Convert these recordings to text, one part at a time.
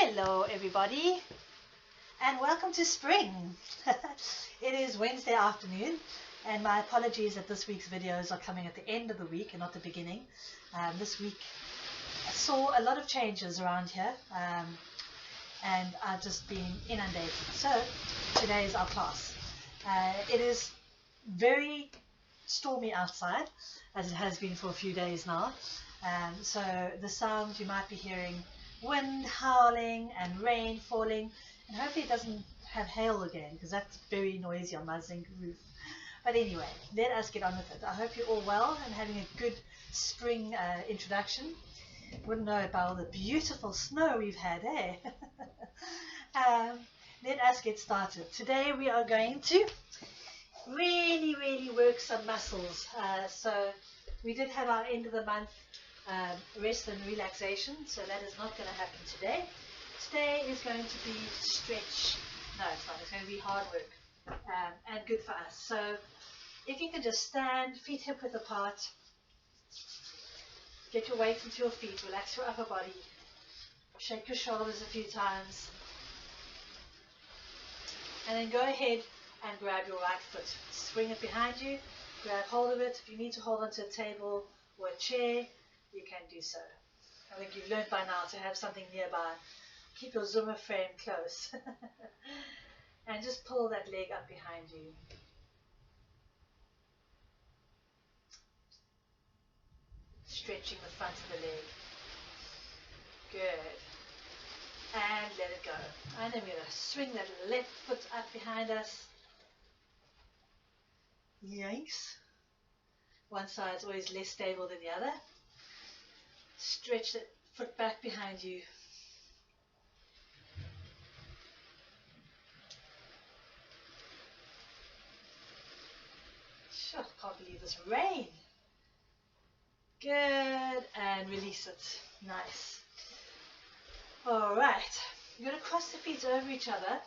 Hello everybody and welcome to spring. It is Wednesday afternoon and my apologies that this week's videos are coming at the end of the week and not the beginning. This week I saw a lot of changes around here and I've just been inundated. So today is our class. It is very stormy outside as it has been for a few days now. So the sound you might be hearing, wind howling and rain falling, and hopefully it doesn't have hail again because that's very noisy on my zinc roof. But anyway, let us get on with it. I hope you're all well and having a good spring introduction. Wouldn't know about all the beautiful snow we've had, eh? Let us get started. Today we are going to really work some muscles. So we did have our end of the month rest and relaxation, so that is not going to happen today. Today is going to be stretch. No, it's not. It's going to be hard work and good for us. So if you can just stand, feet hip width apart, get your weight into your feet, relax your upper body, shake your shoulders a few times, and then go ahead and grab your right foot. Swing it behind you, grab hold of it. If you need to hold onto a table or a chair, you can do so. I think you've learned by now to have something nearby. Keep your Zumba frame close. And just pull that leg up behind you. Stretching the front of the leg. Good. And let it go. And then we're going to swing that left foot up behind us. Yikes. One side's always less stable than the other. Stretch that foot back behind you. Sure, can't believe this rain. Good, and release it. Nice. Alright, we're going to cross the feet over each other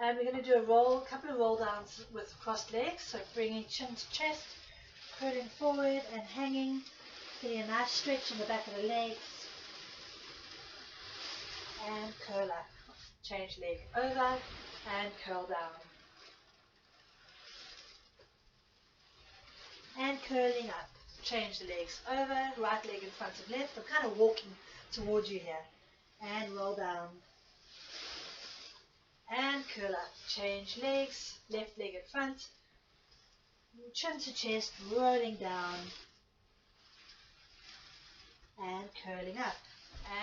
and we're going to do a couple of roll downs with crossed legs. So bringing chin to chest, curling forward and hanging. Getting a nice stretch in the back of the legs and curl up. Change leg over and curl down. And curling up. Change the legs over, right leg in front of left. I'm kind of walking towards you here. And roll down. And curl up. Change legs, left leg in front. Chin to chest, rolling down. And curling up.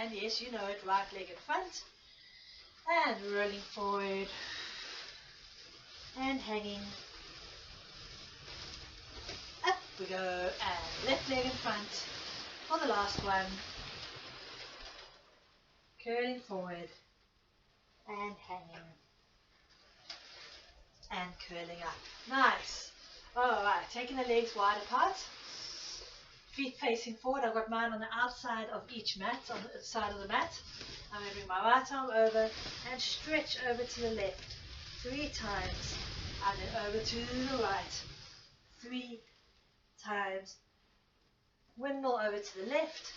And yes, you know it, right leg in front. And rolling forward. And hanging. Up we go. And left leg in front for the last one. Curling forward. And hanging. And curling up. Nice. Alright, taking the legs wide apart. Feet facing forward. I've got mine on the outside of each mat, on the side of the mat. I'm going to bring my right arm over and stretch over to the left 3 times. And then over to the right 3 times. Windmill over to the left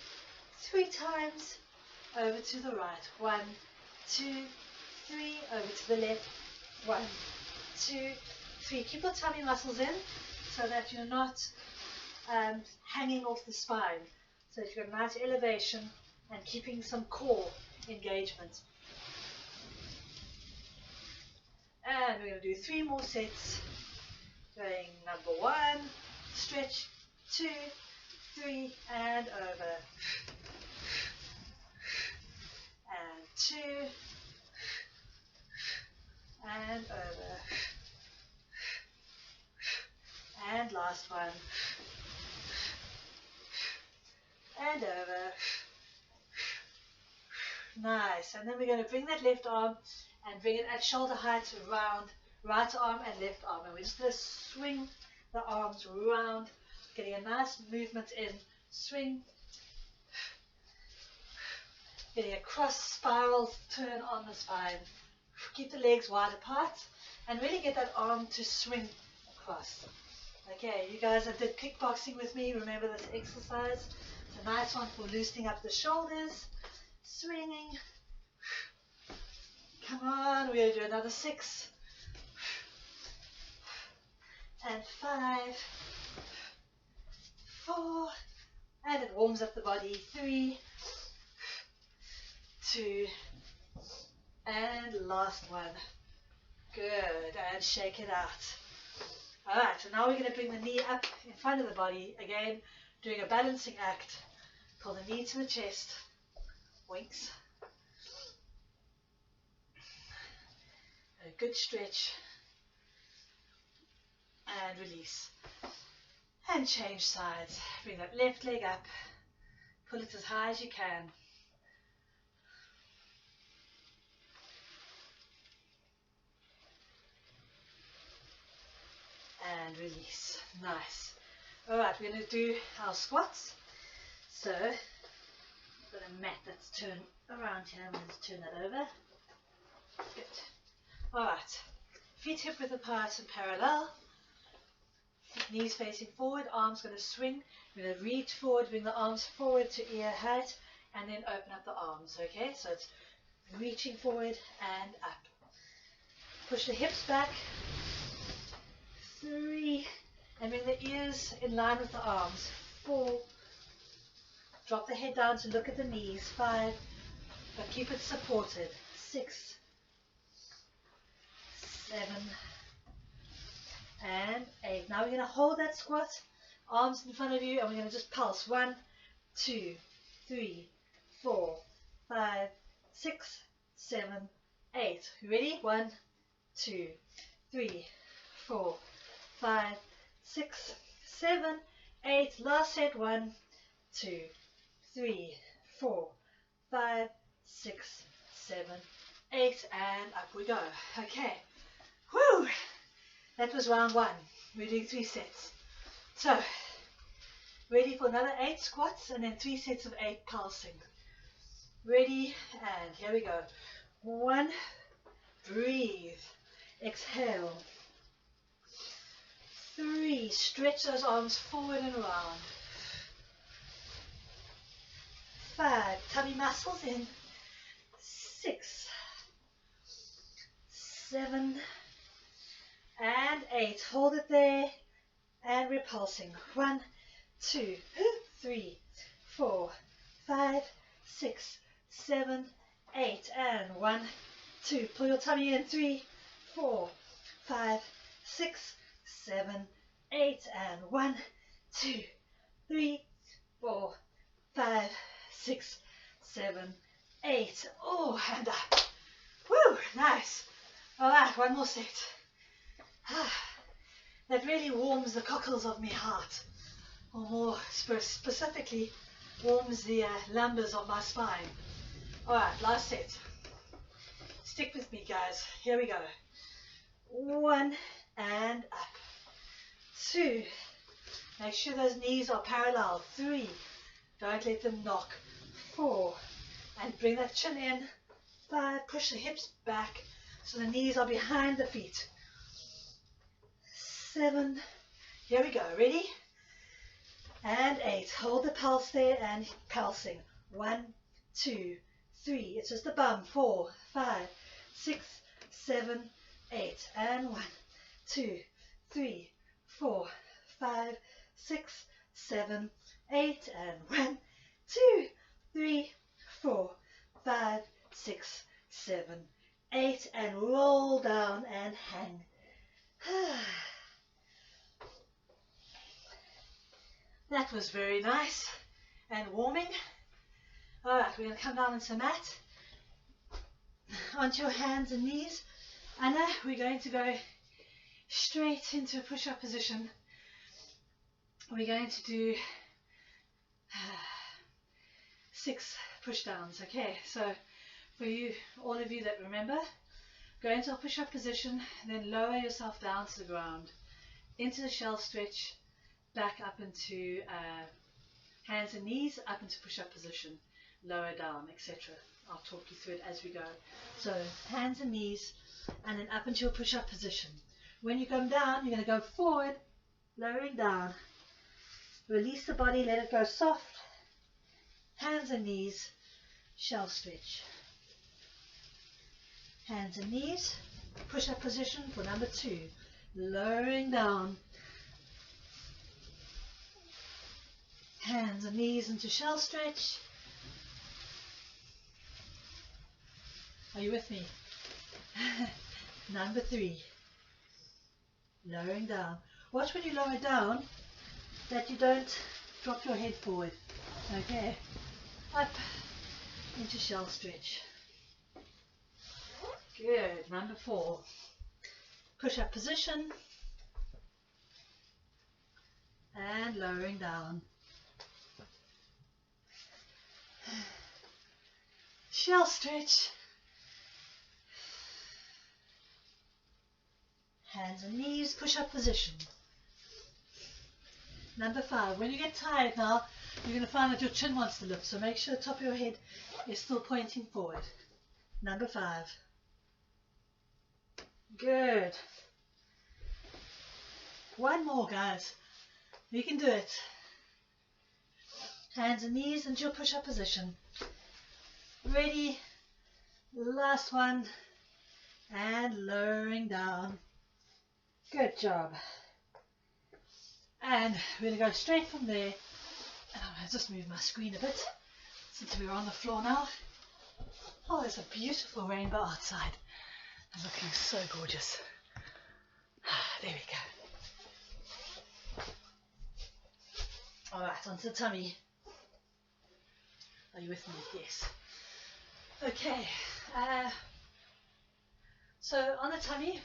3 times. Over to the right. 1, 2, 3. Over to the left. 1, 2, 3. Keep your tummy muscles in so that you're not hanging off the spine, so that you've got a nice elevation and keeping some core engagement. And we're going to do 3 more sets. Going number 1, stretch, 2, 3, and over. And 2, and over. And last one. And over. Nice. And then we're going to bring that left arm and bring it at shoulder height around right arm and left arm. And we're just going to swing the arms round, getting a nice movement in. Swing. Getting a cross spiral turn on the spine. Keep the legs wide apart and really get that arm to swing across. Okay, you guys that did kickboxing with me, remember this exercise? It's a nice one for loosening up the shoulders, swinging, another 6, and 5, 4, and it warms up the body. 3, 2, and last one. Good, and shake it out. Alright, so now we're going to bring the knee up in front of the body, again doing a balancing act. Pull the knee to the chest, winks, a good stretch, and release, and change sides. Bring that left leg up, pull it as high as you can, and release. Nice. Alright, we're going to do our squats. So, I've got a mat that's turned around here. I'm going to turn that over. Good. Alright, feet hip width apart and parallel. Knees facing forward, arms going to swing. We're going to reach forward, bring the arms forward to ear height, and then open up the arms. Okay, so it's reaching forward and up. Push the hips back. 3, and bring the ears in line with the arms. 4, drop the head down to look at the knees. 5, but keep it supported. 6, 7, and 8. Now we're going to hold that squat, arms in front of you, and we're going to just pulse. 1, 2, 3, 4, 5, 6, 7, 8. Ready? 1, 2, 3, 4, 5, 6, 7, 8. Last set. 1, 2, 3, 4, 5, 6, 7, 8, and up we go. Okay. Woo! That was round 1. We're doing 3 sets. So, ready for another 8 squats and then 3 sets of 8 pulsing. Ready, and here we go. 1, breathe, exhale. 3, stretch those arms forward and around. 5, tummy muscles in. 6, 7, and 8. Hold it there, and we're pulsing. 1, 2, 3, 4, 5, 6, 7, 8, and 1, 2. Pull your tummy in. 3, 4, 5, 6, 7, 8, and 1, 2, 3, 4, 5, 6, 7, 8. Oh, and up. Woo, nice. All right, one more set. That really warms the cockles of my heart, or more specifically, warms the lumbers of my spine. All right, last set. Stick with me, guys. Here we go. 1, and up. 2, make sure those knees are parallel. 3, don't let them knock. 4, and bring that chin in. 5, push the hips back so the knees are behind the feet. 7, here we go. Ready? And 8, hold the pulse there and pulsing. 1, 2, 3, it's just the bum. 4, 5, 6, 7, 8, and 1, 2, 3, 4, 5, 6, 7, 8, and 1, 2, 3, 4, 5, 6, 7, 8, and roll down and hang. That was very nice and warming. All right, we're going to come down onto the mat, onto your hands and knees. Anna, we're going to go straight into a push-up position. We're going to do 6 push-downs. Okay, so for you, all of you that remember, go into a push-up position, then lower yourself down to the ground, into the shelf stretch, back up into hands and knees, up into push-up position, lower down, etc. I'll talk you through it as we go. So hands and knees, and then up into your push-up position. When you come down, you're going to go forward, lowering down. Release the body, let it go soft. Hands and knees, shelf stretch. Hands and knees, Push-up position for number 2. Lowering down. Hands and knees into shell stretch. Are you with me? Number 3. Lowering down. Watch when you lower down that you don't drop your head forward. Okay. Up into shell stretch. Good. Number 4. Push-up position. And lowering down. Shell stretch. Hands and knees, push-up position. Number 5. When you get tired now, you're going to find that your chin wants to lift, so make sure the top of your head is still pointing forward. Number 5. Good. One more, guys. You can do it. Hands and knees into your push-up position. Ready. Last one. And lowering down. Good job. And we're going to go straight from there. And I'm going to just move my screen a bit since we're on the floor now. Oh, there's a beautiful rainbow outside. And looking so gorgeous. There we go. Alright, onto the tummy. Are you with me? Yes. Okay. So on the tummy,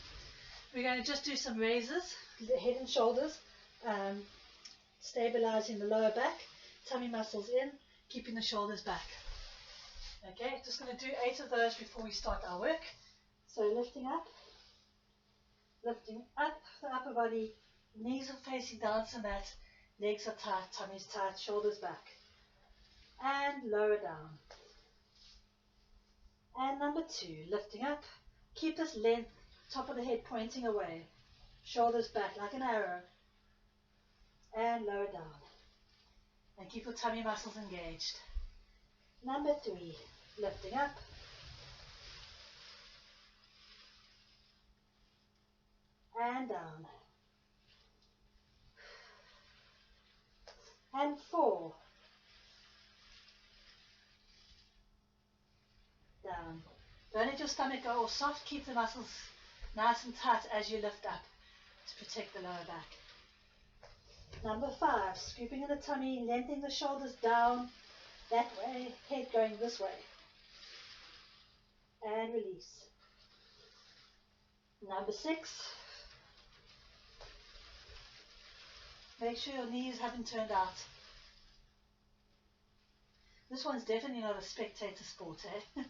we're going to just do some raises, the head and shoulders, stabilizing the lower back, tummy muscles in, keeping the shoulders back. Okay, just going to do 8 of those before we start our work. So lifting up the upper body, knees are facing down to mat, legs are tight, tummy's tight, shoulders back. And lower down. And number 2, lifting up, keep this length, top of the head pointing away, shoulders back like an arrow, and lower down. And keep your tummy muscles engaged. Number 3, lifting up, and down. And 4, down. Don't let your stomach go all soft. Keep the muscles nice and tight as you lift up to protect the lower back. Number 5, scooping in the tummy, lengthening the shoulders down that way, head going this way. And release. Number 6, make sure your knees haven't turned out. This one's definitely not a spectator sport, eh?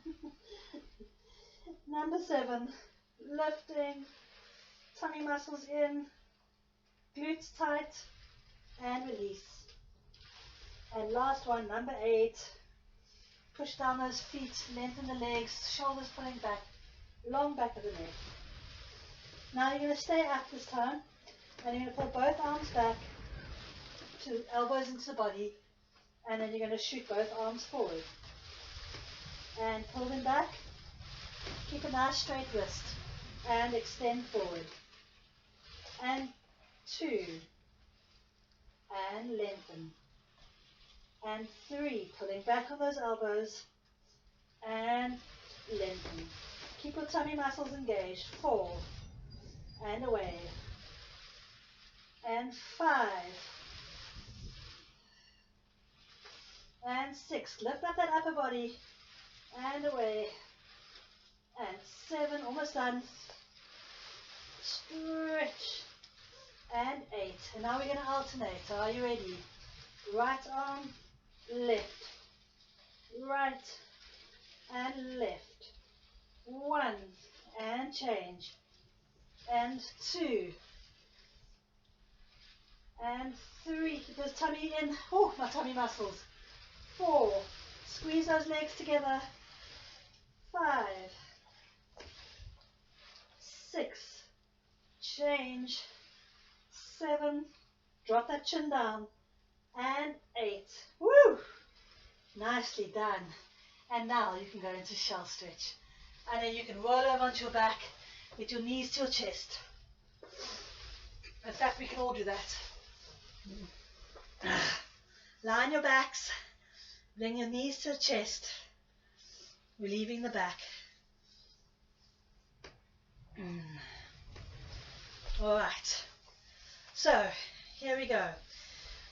Number 7, lifting, tummy muscles in, glutes tight, and release. And last one, number 8, push down those feet, lengthen the legs, shoulders pulling back, long back of the neck. Now you're going to stay up this time, and you're going to pull both arms back to elbows into the body, and then you're going to shoot both arms forward. And pull them back. Keep a nice straight wrist. And extend forward. And 2. And lengthen. And 3. Pulling back on those elbows. And lengthen. Keep your tummy muscles engaged. 4. And away. And 5. And 6, lift up that upper body, and away, and 7, almost done, stretch, and 8, and now we're going to alternate. Are you ready? Right arm, left, right, and left, 1, and change, and 2, and 3, keep those tummy in, oh, my tummy muscles, 4, squeeze those legs together, 5, 6, change, 7, drop that chin down, and 8, woo, nicely done. And now you can go into shell stretch, and then you can roll over onto your back, Get your knees to your chest. In fact, we can all do that. Lie on your backs. Bring your knees to the chest. Relieving the back. Alright. So, here we go. I'm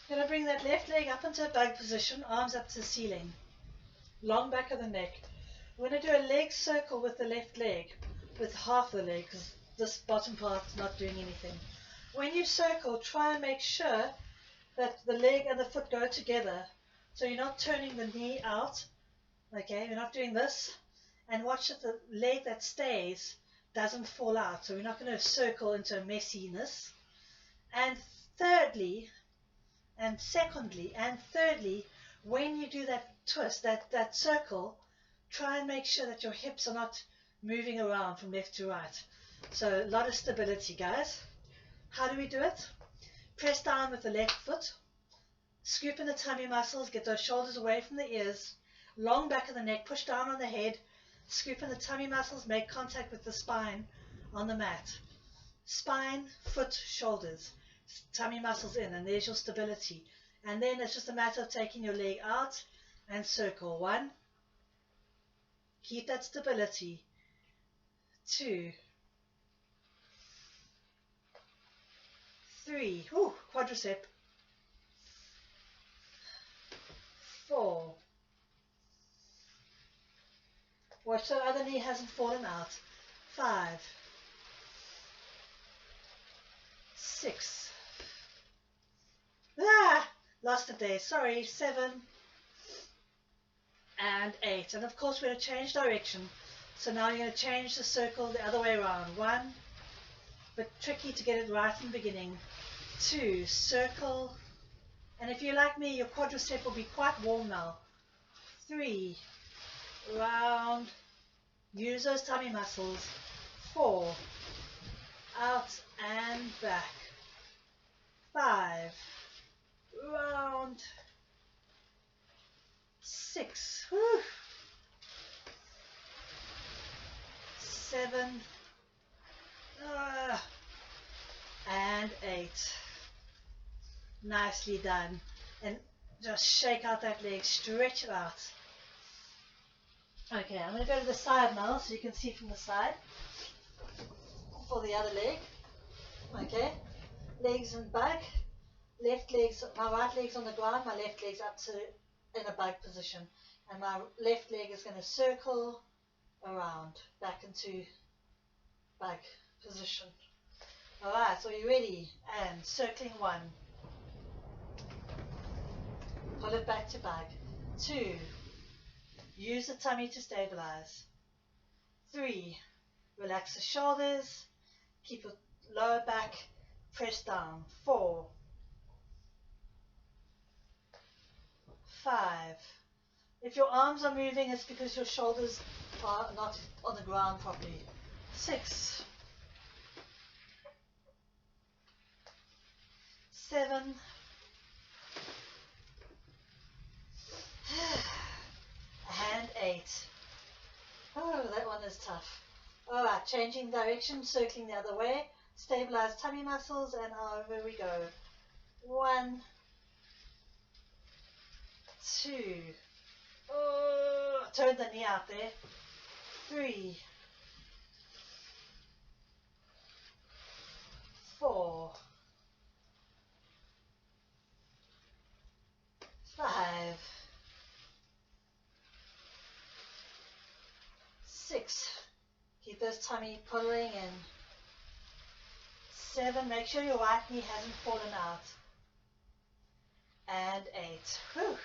going to bring that left leg up into a bug position, arms up to the ceiling. Long back of the neck. We're going to do a leg circle with the left leg, with half the leg, because this bottom part's not doing anything. When you circle, try and make sure that the leg and the foot go together, so you're not turning the knee out, okay, you're not doing this, and watch that the leg that stays doesn't fall out, so we're not going to circle into a messiness. And thirdly, and secondly, and thirdly, when you do that twist, that circle, try and make sure that your hips are not moving around from left to right. So a lot of stability, guys. How do we do it? Press down with the left foot, scoop in the tummy muscles, get those shoulders away from the ears, long back of the neck, push down on the head, scoop in the tummy muscles, make contact with the spine on the mat. Spine, foot, shoulders, tummy muscles in, and there's your stability. And then it's just a matter of taking your leg out and circle. 1, keep that stability. 2, 3, ooh, quadricep. 4, watch the other knee hasn't fallen out. 5, 6, lost it there, sorry, 7, and 8. And of course we're going to change direction. So now you're going to change the circle the other way around. 1, but tricky to get it right in the beginning. 2, circle. And if you're like me, your quadricep will be quite warm now. 3, round. Use those tummy muscles. 4, out and back. 5, round. 6, whew. 7, and 8. Nicely done. And just shake out that leg, stretch it out. Okay, I'm going to go to the side now so you can see from the side for the other leg. Okay, legs and bug. Left leg's, my right leg's on the ground, my left leg's up to in a bug position, and my left leg is going to circle around back into bug position. Alright, so you're ready, and circling 1, pull it back to bug. 2, use the tummy to stabilize. 3, relax the shoulders, keep your lower back pressed down. 4, 5. If your arms are moving, it's because your shoulders are not on the ground properly. 6, 7, and 8. Oh, that one is tough. Alright, changing direction, circling the other way. Stabilize tummy muscles, and over we go. 1, 2, oh, turn the knee out there. 3, 4, 5, 6, keep this tummy pulling in. 7, make sure your right knee hasn't fallen out. And 8. Whew.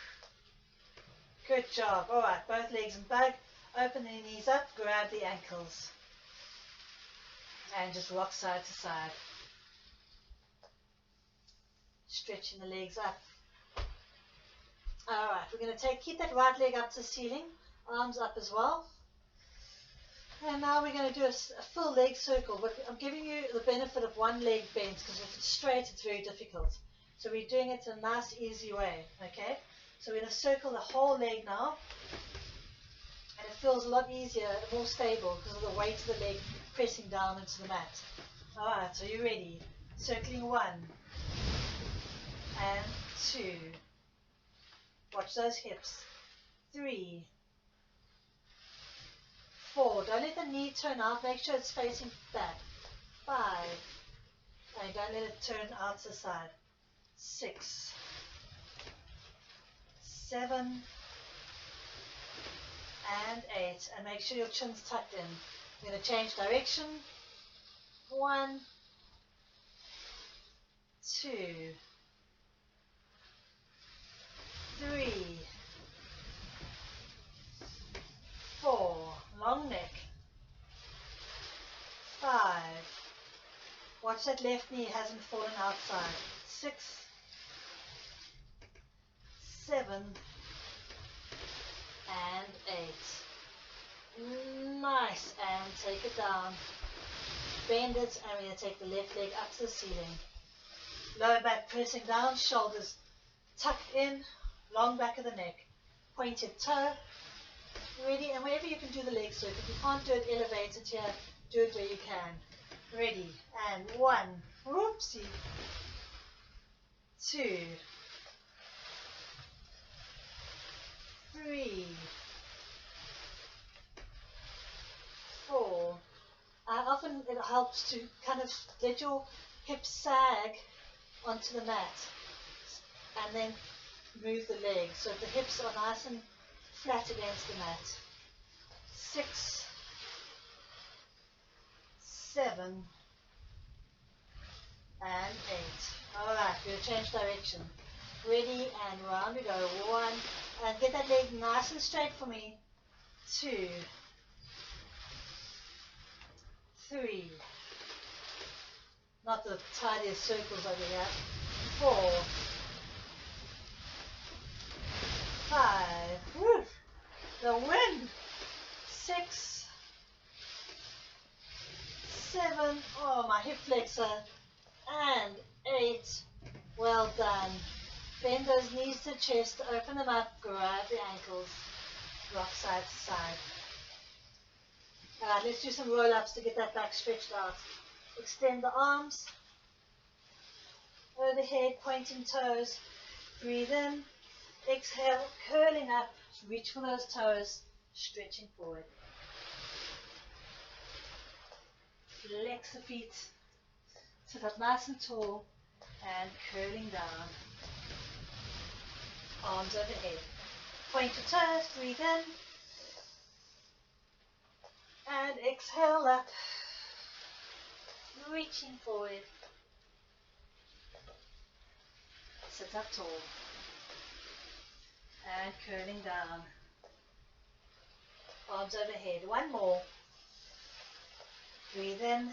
Good job. Alright, both legs in bug. Open the knees up, grab the ankles. And just rock side to side. Stretching the legs up. Alright, we're going to keep that right leg up to the ceiling. Arms up as well. And now we're going to do a full leg circle, but I'm giving you the benefit of one leg bent, because if it's straight, it's very difficult. So we're doing it in a nice, easy way, okay? So we're going to circle the whole leg now, and it feels a lot easier, more stable, because of the weight of the leg pressing down into the mat. Alright, so you ready? Circling 1 and 2. Watch those hips. 3, 4. Don't let the knee turn out. Make sure it's facing back. 5. And don't let it turn out to the side. 6, 7, and 8. And make sure your chin's tucked in. You're going to change direction. 1, 2, 3, 4. Long neck. 5. Watch that left knee hasn't fallen outside. 6, 7, and 8. Nice. And take it down. Bend it, and we're going to take the left leg up to the ceiling. Lower back pressing down, shoulders tucked in, long back of the neck. Pointed toe. Ready, and wherever you can do the leg circle. If you can't do it elevated here, do it where you can. Ready, and 1, whoopsie, 2, 3, 4. Often it helps to kind of let your hips sag onto the mat and then move the legs so the hips are nice and flat against the mat. 6, 7, and 8. Alright, we'll change direction. Ready, and round we go. 1, and get that leg nice and straight for me. 2, 3, not the tidiest circles over here. 4, 5, woo, the win. 6, 7, oh my hip flexor, and 8, well done. Bend those knees to chest, open them up, grab the ankles, rock side to side. Alright, let's do some roll-ups to get that back stretched out. Extend the arms, overhead, pointing toes, breathe in, exhale, curling up, reach for those toes, stretching forward. Flex the feet, sit up nice and tall, and curling down. Arms overhead. Point your toes, breathe in, and exhale up, reaching forward. Sit up tall, and curling down. Arms overhead. 1 more. Breathe in.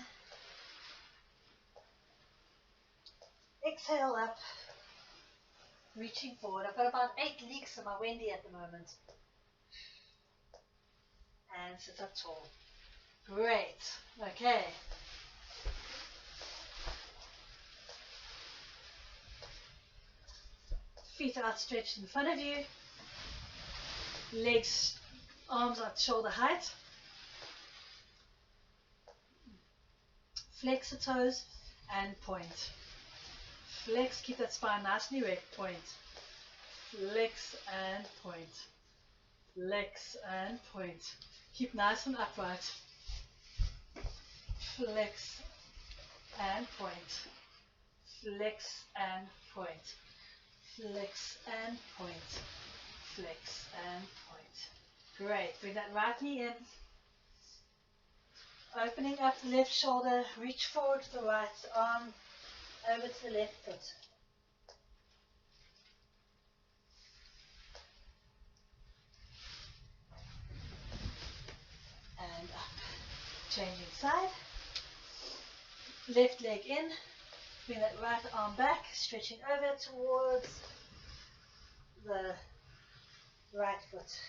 Exhale up. Reaching forward. I've got about 8 leaks in my Wendy at the moment. And sit up tall. Great. Okay. Feet are outstretched in front of you. Legs, arms at shoulder height. Flex the toes and point. Flex, keep that spine nice and erect, point. Flex and point. Flex and point. Keep nice and upright. Flex and point. Flex and point. Flex and point. Flex and point. Great. Bring that right knee in. Opening up the left shoulder, reach forward to the right arm, over to the left foot. And up. Changing side. Left leg in. Bring that right arm back, stretching over towards the right foot.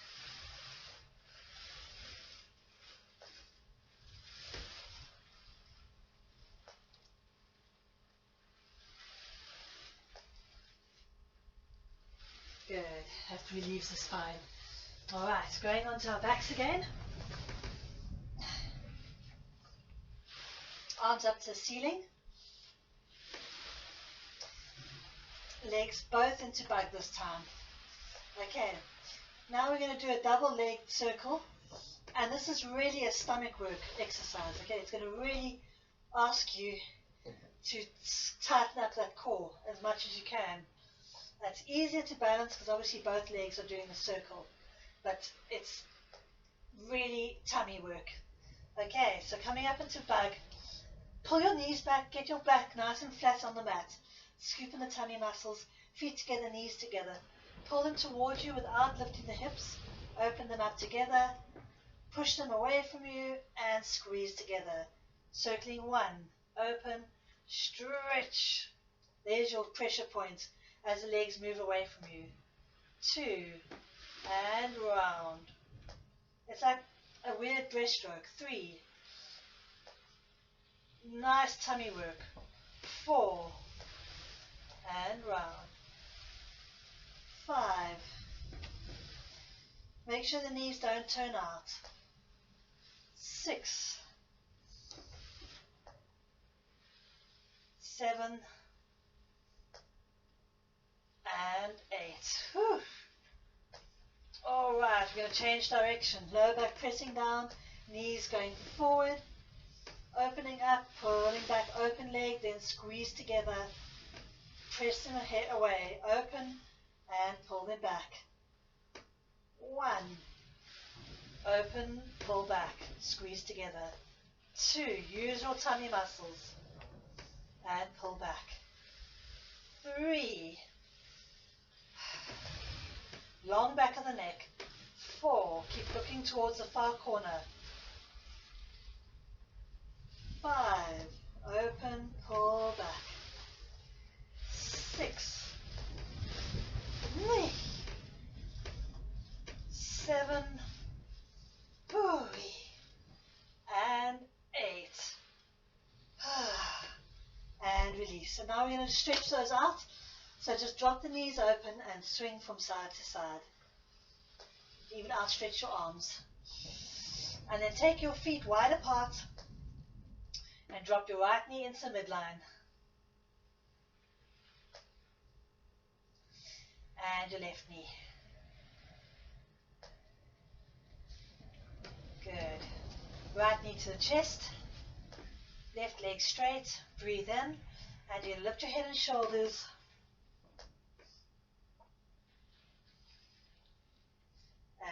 Good. Have to relieve the spine. Alright, going on to our backs again. Arms up to the ceiling. Legs both into bug this time. Okay, now we're going to do a double leg circle, and this is really a stomach work exercise. Okay, it's going to really ask you to tighten up that core as much as you can. That's easier to balance because obviously both legs are doing the circle, but it's really tummy work. Okay, so coming up into bug, pull your knees back, get your back nice and flat on the mat, scoop in the tummy muscles, feet together, knees together, pull them towards you without lifting the hips, open them up together, push them away from you and squeeze together. Circling 1, open, stretch. There's your pressure point as the legs move away from you. 2, and round. It's like a weird breaststroke. 3, nice tummy work. 4, and round. 5, make sure the knees don't turn out. 6, 7, and 8. Whew. All right, we're going to change direction. Lower back pressing down, knees going forward, opening up, pulling back, open leg, then squeeze together, press them away, open, and pull them back. 1, open, pull back, squeeze together. 2, use your tummy muscles, and pull back. 3, long back of the neck. 4, keep looking towards the far corner. 5, open, pull back. 6, 7, and 8. And release. So now we're going to stretch those out. So just drop the knees open and swing from side to side. Even outstretch your arms. And then take your feet wide apart and drop your right knee into midline. And your left knee. Good. Right knee to the chest. Left leg straight. Breathe in. And you lift your head and shoulders.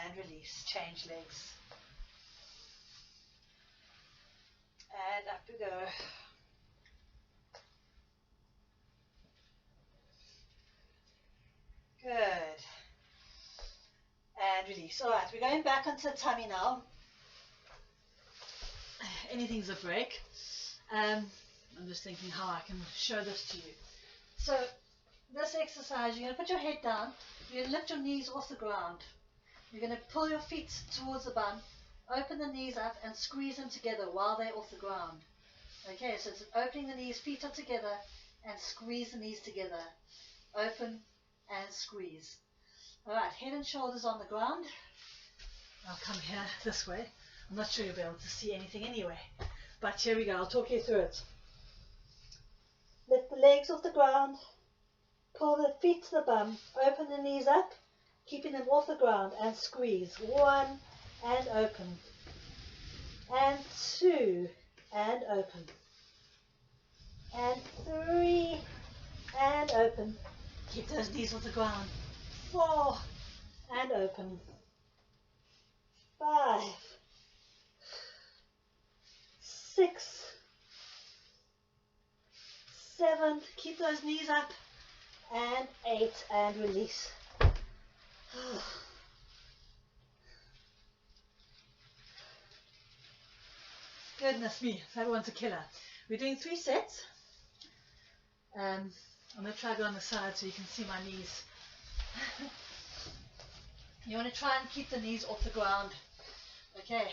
And release. Change legs. And up we go. Good. And release. All right, we're going back onto the tummy now. Anything's a break. I'm just thinking how I can show this to you. So this exercise, you're going to put your head down. You're going to lift your knees off the ground. You're going to pull your feet towards the bum, open the knees up and squeeze them together while they're off the ground. Okay, so it's opening the knees, feet are together, and squeeze the knees together. Open and squeeze. Alright, head and shoulders on the ground. I'll come here this way. I'm not sure you'll be able to see anything anyway. But here we go, I'll talk you through it. Lift the legs off the ground, pull the feet to the bum, open the knees up, keeping them off the ground and squeeze. 1 and open. And 2 and open. And 3 and open. Keep those knees off the ground. 4 and open. 5, 6, 7, keep those knees up, and 8 and release. Goodness me, that one's a killer. We're doing 3 sets. I'm going to try to go on the side so you can see my knees. You want to try and keep the knees off the ground. Okay,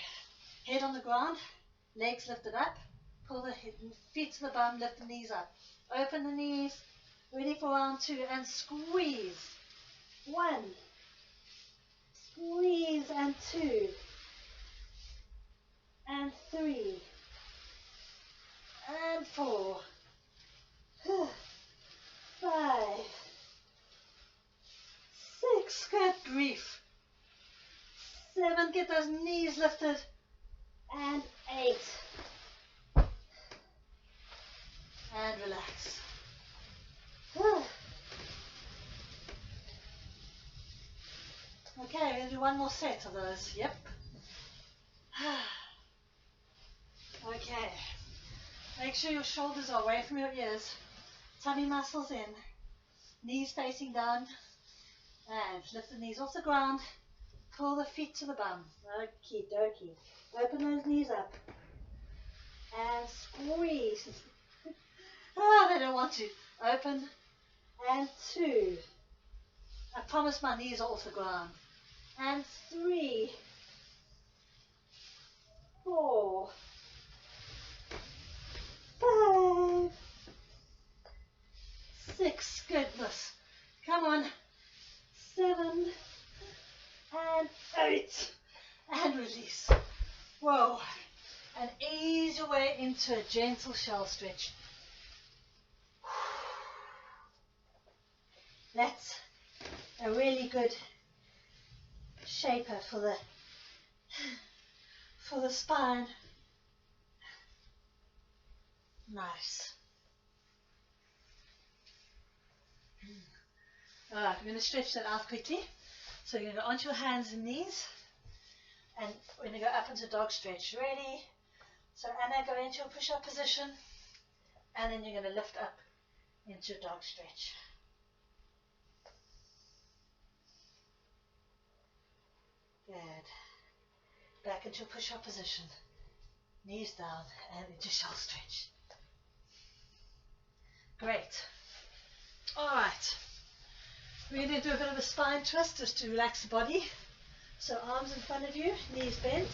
head on the ground, legs lifted up, pull the feet to the bum, lift the knees up. Open the knees, ready for round 2 and squeeze. 1, squeeze and 2, and 3, get those knees lifted. And 8. And relax. Okay, we're going to do one more set of those. Yep. Okay. Make sure your shoulders are away from your ears. Tummy muscles in. Knees facing down. And lift the knees off the ground. Pull the feet to the bum. Okie dokie. Open those knees up. And squeeze. They don't want to. Open. And 2. I promise my knees are off the ground. And 3. 4. 5. 6. Goodness. Come on. 7. And 8. And release. Whoa. And ease your way into a gentle shell stretch. That's a really good shaper for the spine. Nice. Alright, I'm going to stretch that out quickly. So you're going to go onto your hands and knees. And we're going to go up into dog stretch. Ready? So Anna, go into your push-up position. And then you're going to lift up into dog stretch. Good. Back into push-up position. Knees down and into shell stretch. Great. Alright. We're going to do a bit of a spine twist just to relax the body. So arms in front of you, knees bent.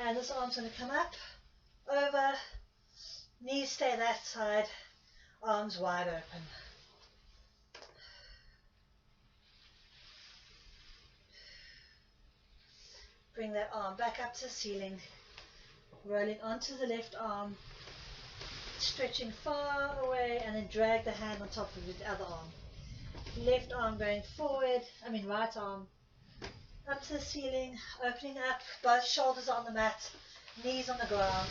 And this arm's going to come up, over, knees stay that side, arms wide open. Bring that arm back up to the ceiling, rolling onto the left arm, stretching far away, and then drag the hand on top of the other arm. Left arm going forward, right arm up to the ceiling, opening up, both shoulders on the mat, knees on the ground.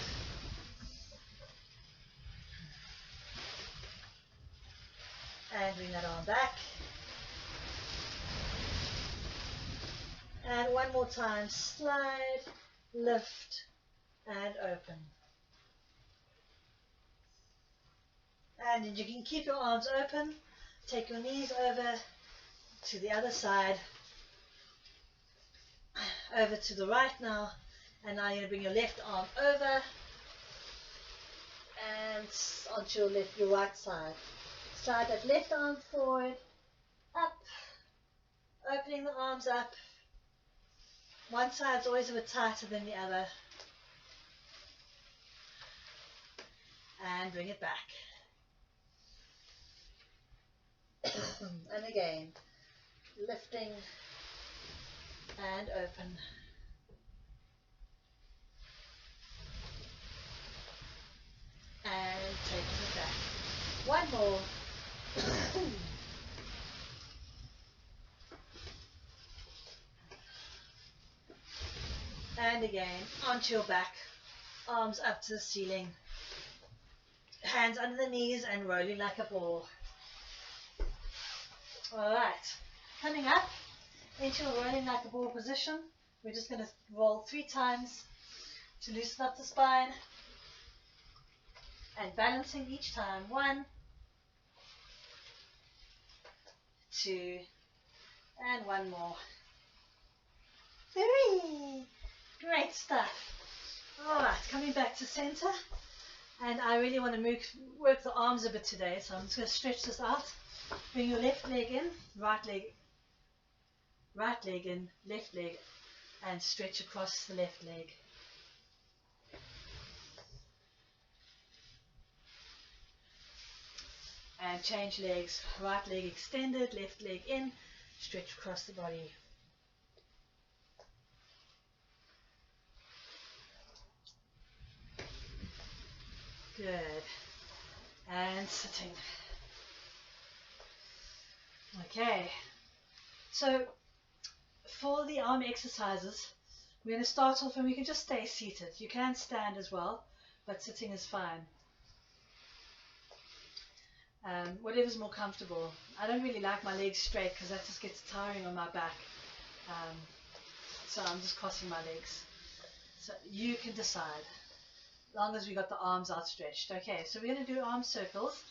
And bring that arm back. And one more time, slide, lift, and open. And you can keep your arms open, take your knees over to the other side, over to the right now, and now you're going to bring your left arm over and onto your right side. Slide that left arm forward, up, opening the arms up. One side's always a bit tighter than the other. And bring it back. And again, lifting and open. And taking it back. One more. And again, onto your back, arms up to the ceiling, hands under the knees and rolling like a ball. Alright, coming up into a rolling like a ball position. We're just going to roll 3 times to loosen up the spine and balancing each time. 1, 2, and 1 more. 3. Great stuff. Alright, coming back to center. And I really want to work the arms a bit today, so I'm just going to stretch this out. Bring your left leg in, right leg in, left leg, and stretch across the left leg. And change legs, right leg extended, left leg in, stretch across the body. Good. And sitting. Okay. So for the arm exercises, we're going to start off and we can just stay seated. You can stand as well, but sitting is fine. Whatever's more comfortable. I don't really like my legs straight because that just gets tiring on my back. So I'm just crossing my legs. So you can decide, as long as we got the arms outstretched. Okay, so we're going to do arm circles.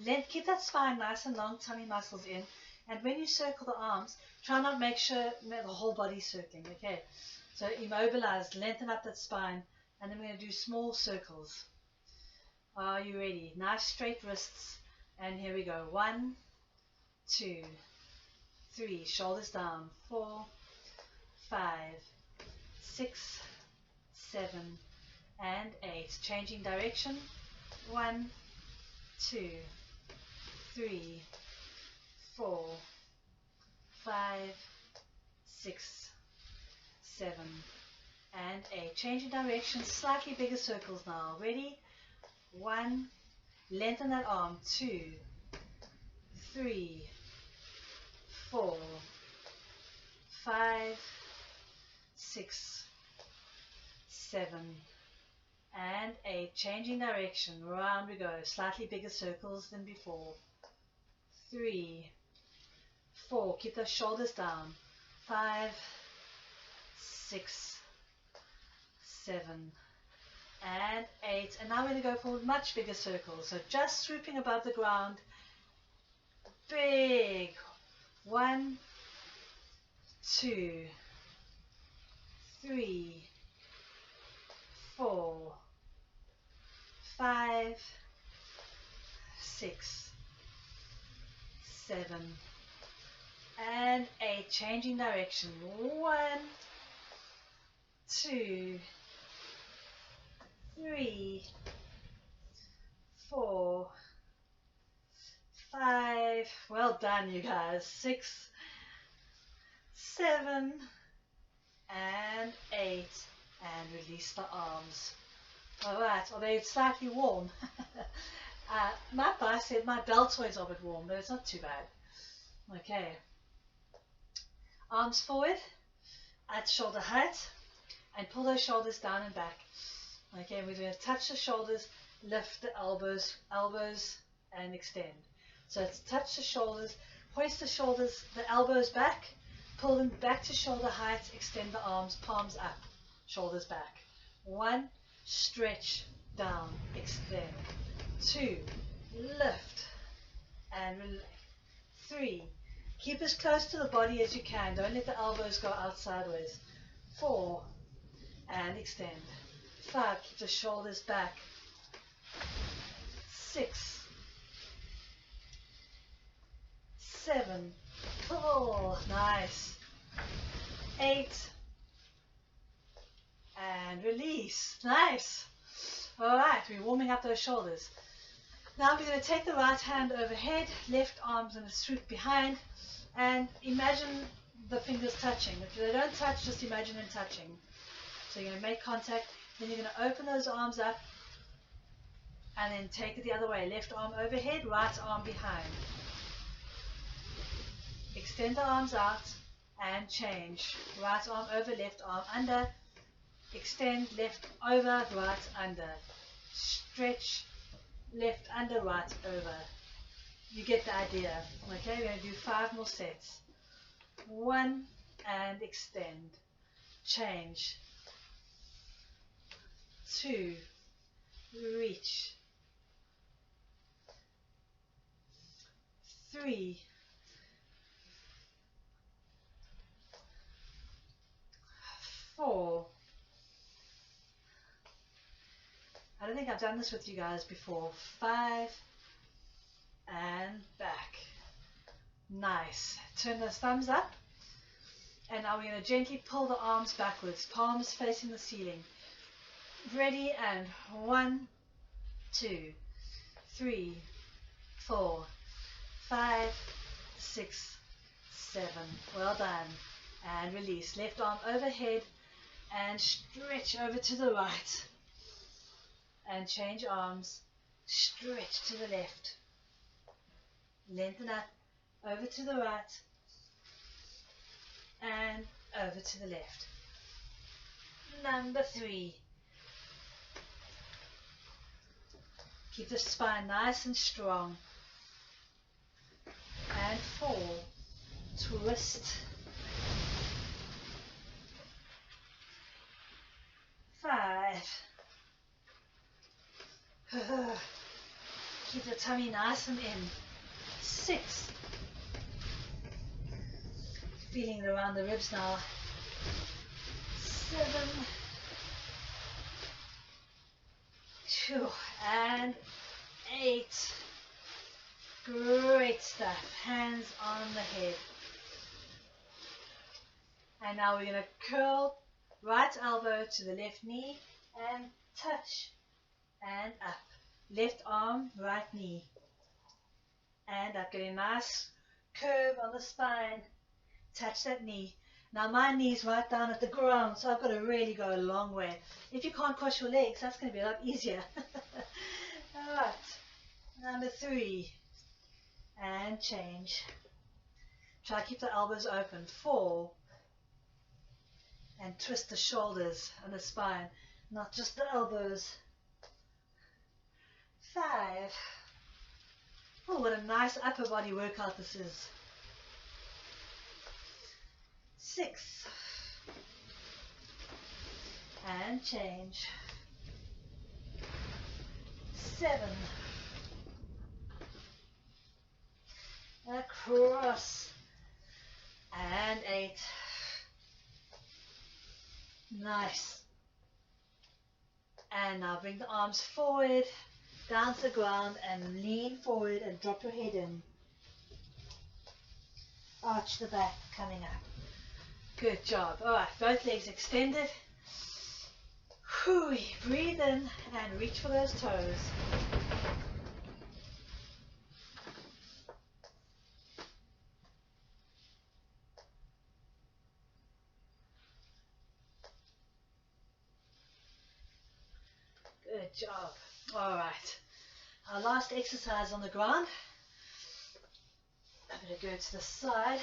Length, keep that spine nice and long, tummy muscles in. And when you circle the arms, try not make sure the whole body's circling. Okay, so immobilize, lengthen up that spine, and then we're going to do small circles. Are you ready? Nice straight wrists. And here we go. 1, 2, 3. Shoulders down. 4, 5, 6, 7, and 8. Changing direction. 1, 2, 3, 4, 5, 6, 7, and 8. Changing direction. Slightly bigger circles now. Ready? 1. Lengthen that arm. 2, 3, 4, 5, 6, 7, and 8. Changing direction. Round we go. Slightly bigger circles than before. 3, 4. Keep those shoulders down. 5, 6, 7, and 8. And now we're going to go for much bigger circles. So just swooping above the ground. Big. 1, 2, 3, 4, 5, 6, 7, and 8. Changing direction. 1, 2, 3, 4, 5. Well done, you guys. 6, 7, and 8. And release the arms. Alright, are they slightly warm? My bicep, my deltoids are a bit warm, but it's not too bad. Okay. Arms forward at shoulder height and pull those shoulders down and back. Okay, we're going to touch the shoulders, lift the elbows, and extend. So it's touch the shoulders, hoist the shoulders, the elbows back, pull them back to shoulder height, extend the arms, palms up, shoulders back. 1, stretch, down, extend. 2, lift, and relax. 3, keep as close to the body as you can. Don't let the elbows go out sideways. 4, and extend. 5, keep the shoulders back. 6, 7, pull, nice. 8, and release, nice. Alright, we're warming up those shoulders. Now we're going to take the right hand overhead, left arm's going to swoop behind, and imagine the fingers touching. If they don't touch, just imagine them touching. So you're going to make contact, then you're going to open those arms up, and then take it the other way. Left arm overhead, right arm behind. Extend the arms out, and change. Right arm over, left arm under. Extend, left over, right under. Stretch, left under, right over. You get the idea. Okay, we're going to do 5 more sets. 1, and extend. Change. 2, reach. 3, 4. I don't think I've done this with you guys before. 5, and back. Nice. Turn those thumbs up. And now we're going to gently pull the arms backwards, palms facing the ceiling. Ready, and 1, 2, 3, 4, 5, 6, 7. Well done. And release. Left arm overhead and stretch over to the right. And change arms. Stretch to the left. Lengthen up over to the right. And over to the left. Number 3. Keep the spine nice and strong. And 4. Twist. 5. Keep the tummy nice and in. 6. Feeling it around the ribs now. 7. 2. And 8. Great stuff. Hands on the head. And now we're going to curl right elbow to the left knee and touch and up. Left arm, right knee. And up. Getting a nice curve on the spine. Touch that knee. Now my knee's right down at the ground, so I've got to really go a long way. If you can't cross your legs, that's going to be a lot easier. Alright. Number 3. And change. Try to keep the elbows open. 4. And twist the shoulders and the spine, not just the elbows. 5. Oh, what a nice upper body workout this is. 6. And change. 7. Across. And 8. Nice. And now bring the arms forward, down to the ground, and lean forward and drop your head in. Arch the back coming up. Good job. Alright, both legs extended. Whew, breathe in and reach for those toes. Good job. Alright. Our last exercise on the ground. I'm going to go to the side.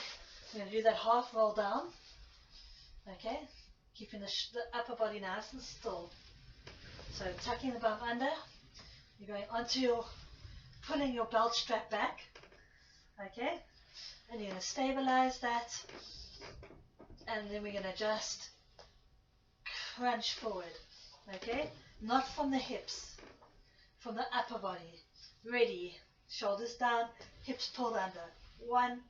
I'm going to do that half roll down. Okay. Keeping the upper body nice and still. So tucking the bum under. You're going onto your, pulling your belt strap back. Okay. And you're going to stabilize that. And then we're going to just crunch forward. Okay. Not from the hips, from the upper body. Ready. Shoulders down, hips pulled under. 1,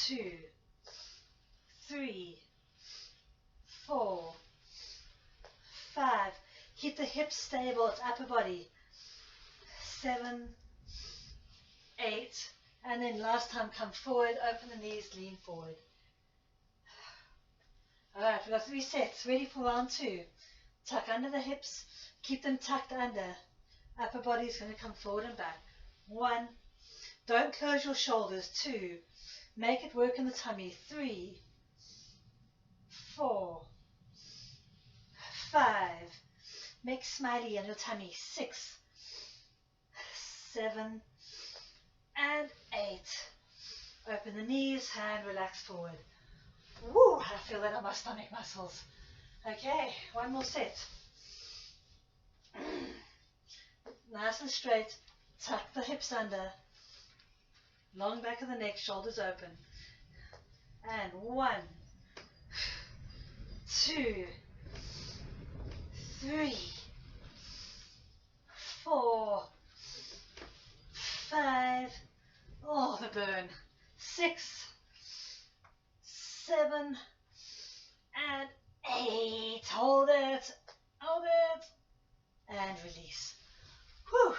2, 3, 4, 5. Keep the hips stable, it's upper body. 7, 8. And then last time come forward, open the knees, lean forward. Alright, we've got 3 sets. Ready for round 2. Tuck under the hips, keep them tucked under. Upper body is going to come forward and back. 1. Don't close your shoulders. 2. Make it work in the tummy. 3, 4, 5. Make smiley in your tummy. 6, 7, and 8. Open the knees, hand relax forward. Woo! I feel that on my stomach muscles. Okay, one more set. Nice and straight. Tuck the hips under. Long back of the neck, shoulders open. And 1, 2, 3, 4, 5. Oh, the burn. 6, 7, and 8. Hold it. Hold it. And release. Whew.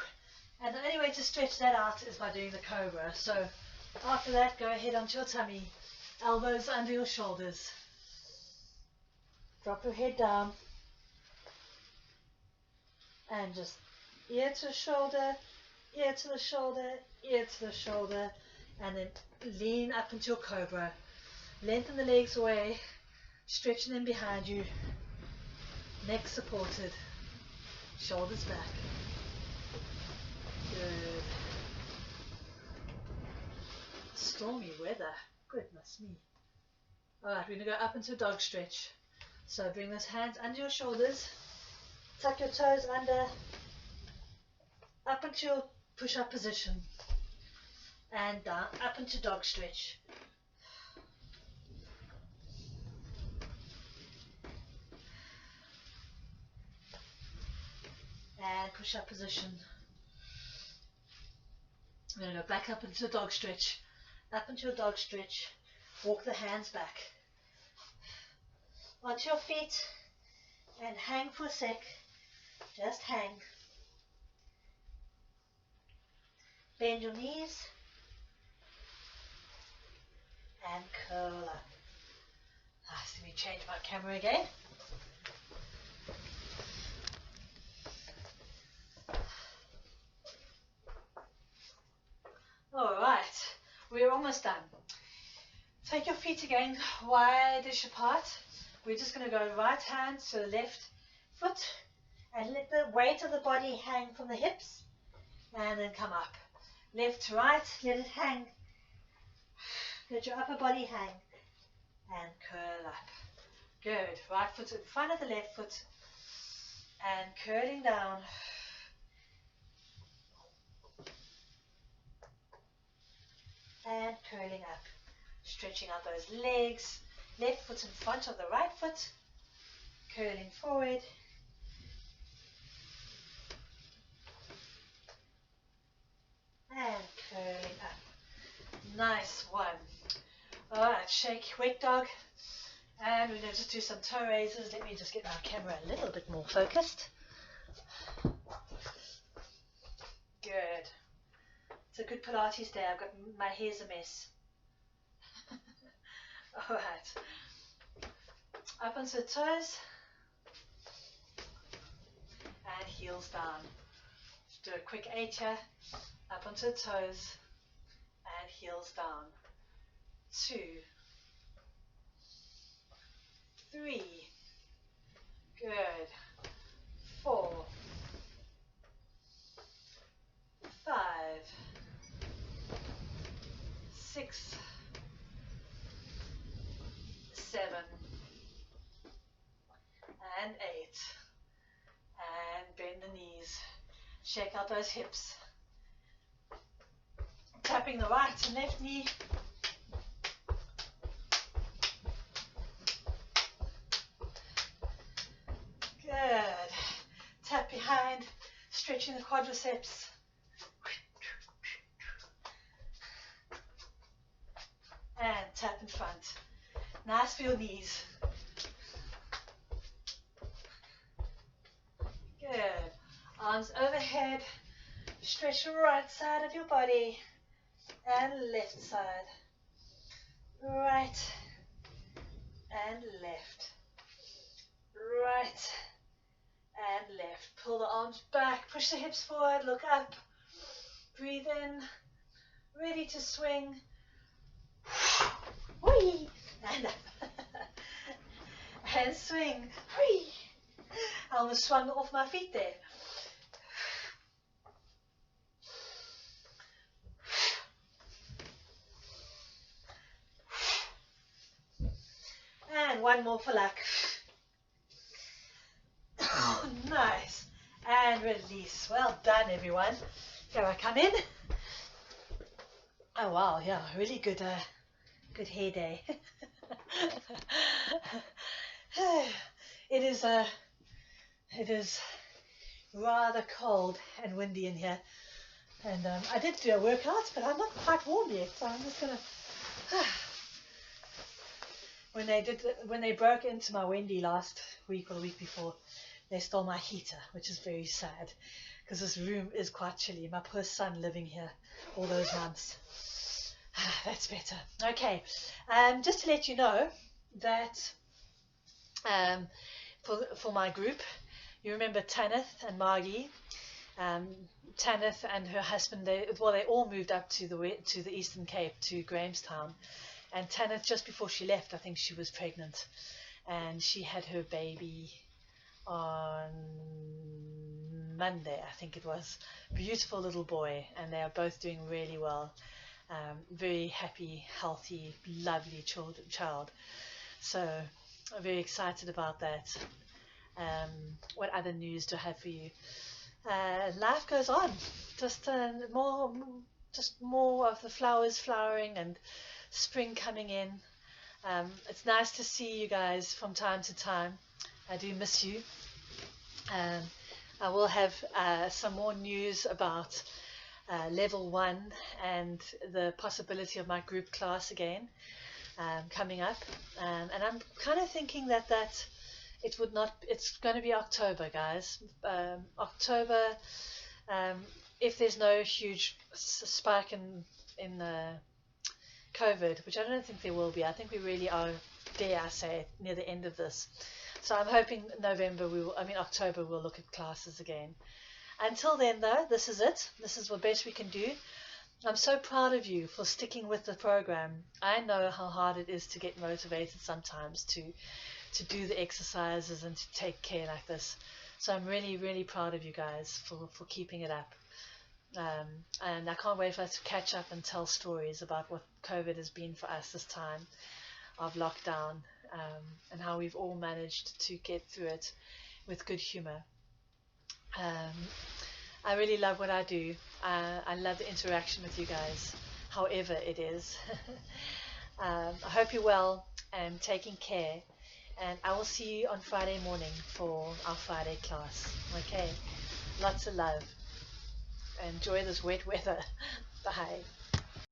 And the only way to stretch that out is by doing the cobra. So after that, go ahead onto your tummy. Elbows under your shoulders. Drop your head down. And just ear to shoulder, ear to the shoulder, ear to the shoulder. And then lean up into your cobra. Lengthen the legs away. Stretching them behind you. Neck supported. Shoulders back. Good. Stormy weather. Goodness me. Alright, we're going to go up into a dog stretch. So bring those hands under your shoulders, tuck your toes under, up into your push-up position, and down, up into dog stretch. And push-up position. We're going to go back up into dog stretch, up into a dog stretch, walk the hands back. Onto your feet and hang for a sec, just hang. Bend your knees and curl up. Let me change my camera again. Alright, we're almost done. Take your feet again wide-ish apart. We're just going to go right hand to the left foot and let the weight of the body hang from the hips and then come up. Left to right, let it hang. Let your upper body hang and curl up. Good. Right foot in front of the left foot and curling down. And curling up. Stretching out those legs. Left foot in front of the right foot. Curling forward. And curling up. Nice one. Alright, shake, wet dog. And we're going to just do some toe raises. Let me just get my camera a little bit more focused. Good. It's a good Pilates day. I've got my hair's a mess. Alright. Up onto the toes. And heels down. Just do a quick 8 here. Up onto the toes. And heels down. 2, 3. Good. 4, 5, 6, 7, and 8. And bend the knees. Shake out those hips. Tapping the right and left knee. Good. Tap behind, stretching the quadriceps. And tap in front. Nice for your knees. Good. Arms overhead. Stretch the right side of your body and left side. Right and left. Right and left. Pull the arms back, push the hips forward, look up, breathe in, ready to swing. Whee! And up. And swing. Whee! I almost swung off my feet there. And one more for luck. Oh, nice. And release. Well done, everyone. Here I come in. Oh wow, yeah, really good good hair day. It is rather cold and windy in here, and I did do a workout, but I'm not quite warm yet, so I'm just gonna when they broke into my Wendy last week or the week before, they stole my heater, which is very sad because this room is quite chilly. My poor son living here all those months. That's better. Okay, just to let you know that for my group, you remember Tanith and Margie. Tanith and her husband, they all moved up to the Eastern Cape, to Grahamstown. And Tanith, just before she left, I think she was pregnant, and she had her baby on Monday, I think it was. Beautiful little boy, and they are both doing really well. very happy, healthy, lovely child. So I'm very excited about that. What other news do I have for you? Life goes on. Just more of the flowers flowering and spring coming in. It's nice to see you guys from time to time. I do miss you. Um, I will have some more news about level 1 and the possibility of my group class again coming up. And I'm kind of thinking that it's going to be October, guys. October, if there's no huge spike in COVID, which I don't think there will be. I think we really are, dare I say, near the end of this. So I'm hoping October we'll look at classes again. Until then, though, this is it. This is the best we can do. I'm so proud of you for sticking with the program. I know how hard it is to get motivated sometimes to do the exercises and to take care like this. So I'm really, really proud of you guys for keeping it up. And I can't wait for us to catch up and tell stories about what COVID has been for us this time of lockdown, and how we've all managed to get through it with good humor. I really love what I do. I love the interaction with you guys, however it is. I hope you're well and taking care. And I will see you on Friday morning for our Friday class. Okay, lots of love. Enjoy this wet weather. Bye.